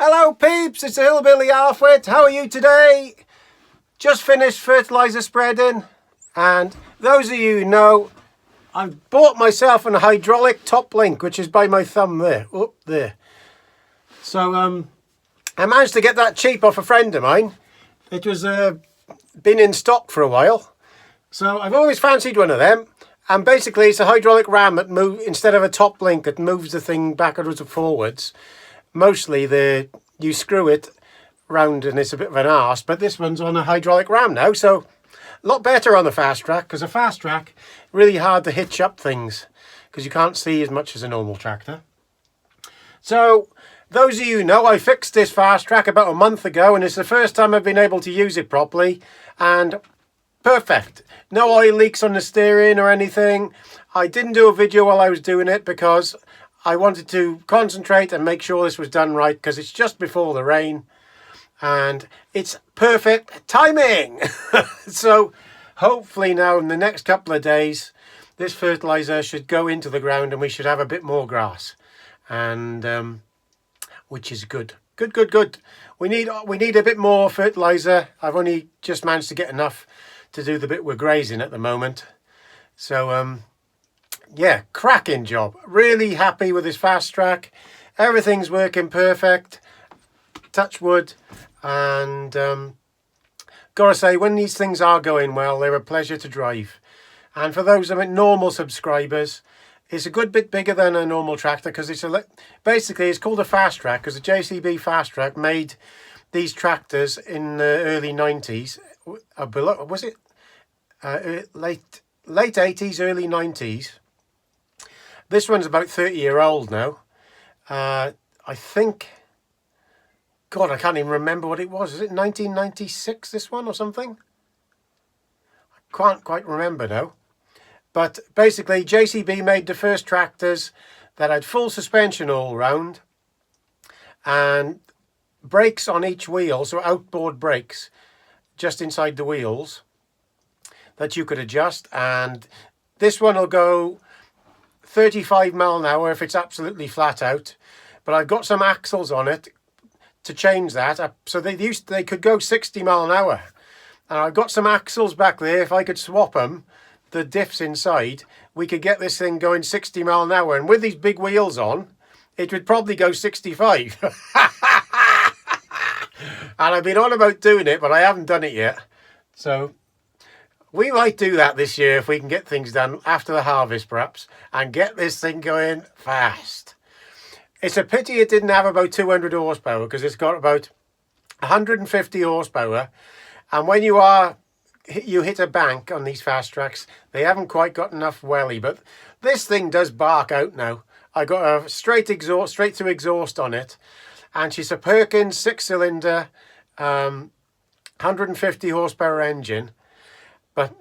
Hello peeps, it's the Hillbilly Alfred. How are you today? Just finished fertiliser spreading, and those of you who know, I've bought myself an hydraulic top link, which is by my thumb there, up there. So I managed to get that cheap off a friend of mine. It was been in stock for a while, so I've always fancied one of them. And basically it's a hydraulic ram that moves, instead of a top link that moves the thing backwards and forwards. Mostly you screw it round and it's a bit of an arse, but this one's on a hydraulic ram now, so a lot better on the Fastrac, because a Fastrac, really hard to hitch up things because you can't see as much as a normal tractor. So those of you who know, I fixed this Fastrac about a month ago, and it's the first time I've been able to use it properly, and perfect. No oil leaks on the steering or anything. I didn't do a video while I was doing it because I wanted to concentrate and make sure this was done right, because it's just before the rain and it's perfect timing. So hopefully now in the next couple of days this fertilizer should go into the ground and we should have a bit more grass, and which is good. Good. We need a bit more fertilizer. I've only just managed to get enough to do the bit we're grazing at the moment. So yeah, cracking job. Really happy with this Fastrac. Everything's working perfect. Touch wood. And gotta say, when these things are going well, they're a pleasure to drive. And for those normal subscribers, it's a good bit bigger than a normal tractor, because basically it's called a Fastrac because the JCB Fastrac made these tractors in the early 90s. Was it late 80s, early 90s? This one's about 30-year-old now. I think, God, I can't even remember what it was. Is it 1996, this one, or something? I can't quite remember now. But basically, JCB made the first tractors that had full suspension all round and brakes on each wheel, so outboard brakes just inside the wheels that you could adjust. And this one will go 35 mile an hour if it's absolutely flat out, but I've got some axles on it to change that, so they could go 60 mile an hour, and I've got some axles back there. If I could swap them, the diffs inside, we could get this thing going 60 mile an hour, and with these big wheels on it would probably go 65. And I've been on about doing it, but I haven't done it yet, so we might do that this year if we can get things done after the harvest perhaps, and get this thing going fast. It's a pity it didn't have about 200 horsepower, because it's got about 150 horsepower, and when you hit a bank on these Fastracs, they haven't quite got enough welly. But this thing does bark out now. I got a straight through exhaust on it, and she's a Perkins 6-cylinder 150 horsepower engine. But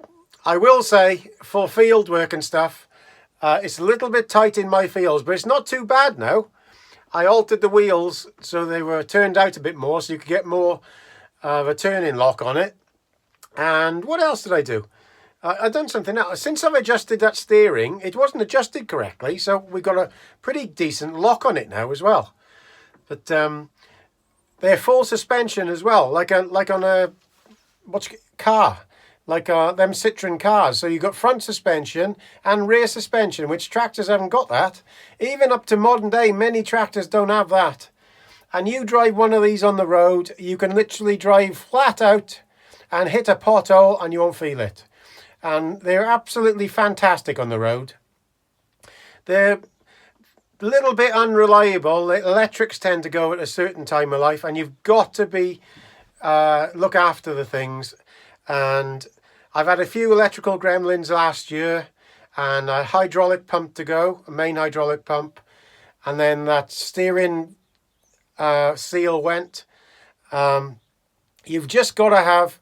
I will say, for field work and stuff, it's a little bit tight in my fields, but it's not too bad now. I altered the wheels so they were turned out a bit more, so you could get more of a turning lock on it. And what else did I do? I've done something else. Since I've adjusted that steering, it wasn't adjusted correctly, so we got a pretty decent lock on it now as well. But they're full suspension as well, like on a car. Like them Citroen cars. So you've got front suspension and rear suspension, which tractors haven't got that. Even up to modern day, many tractors don't have that. And you drive one of these on the road, you can literally drive flat out and hit a pothole and you won't feel it. And they're absolutely fantastic on the road. They're a little bit unreliable. The electrics tend to go at a certain time of life, and you've got to be look after the things. And I've had a few electrical gremlins last year, and a hydraulic pump to go, a main hydraulic pump, and then that steering seal went. You've just got to have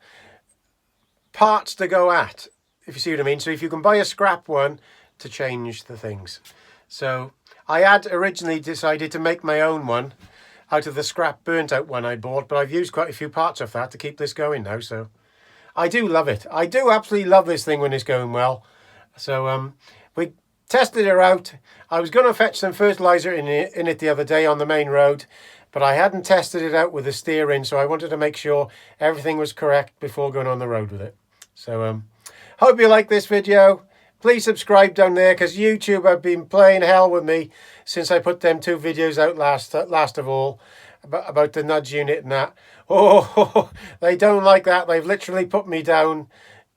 parts to go at, if you see what I mean. So if you can buy a scrap one to change the things. So I had originally decided to make my own one out of the scrap burnt out one I bought, but I've used quite a few parts of that to keep this going now, so I do love it. I do absolutely love this thing when it's going well. So we tested her out. I was going to fetch some fertilizer in it the other day on the main road, but I hadn't tested it out with the steering, so I wanted to make sure everything was correct before going on the road with it. So hope you like this video. Please subscribe down there, because YouTube have been playing hell with me since I put them 2 videos out last of all about the nudge unit and that. Oh, they don't like that. They've literally put me down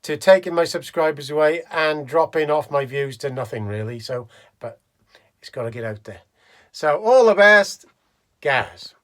to taking my subscribers away and dropping off my views to nothing really. So, but it's got to get out there. So all the best, guys.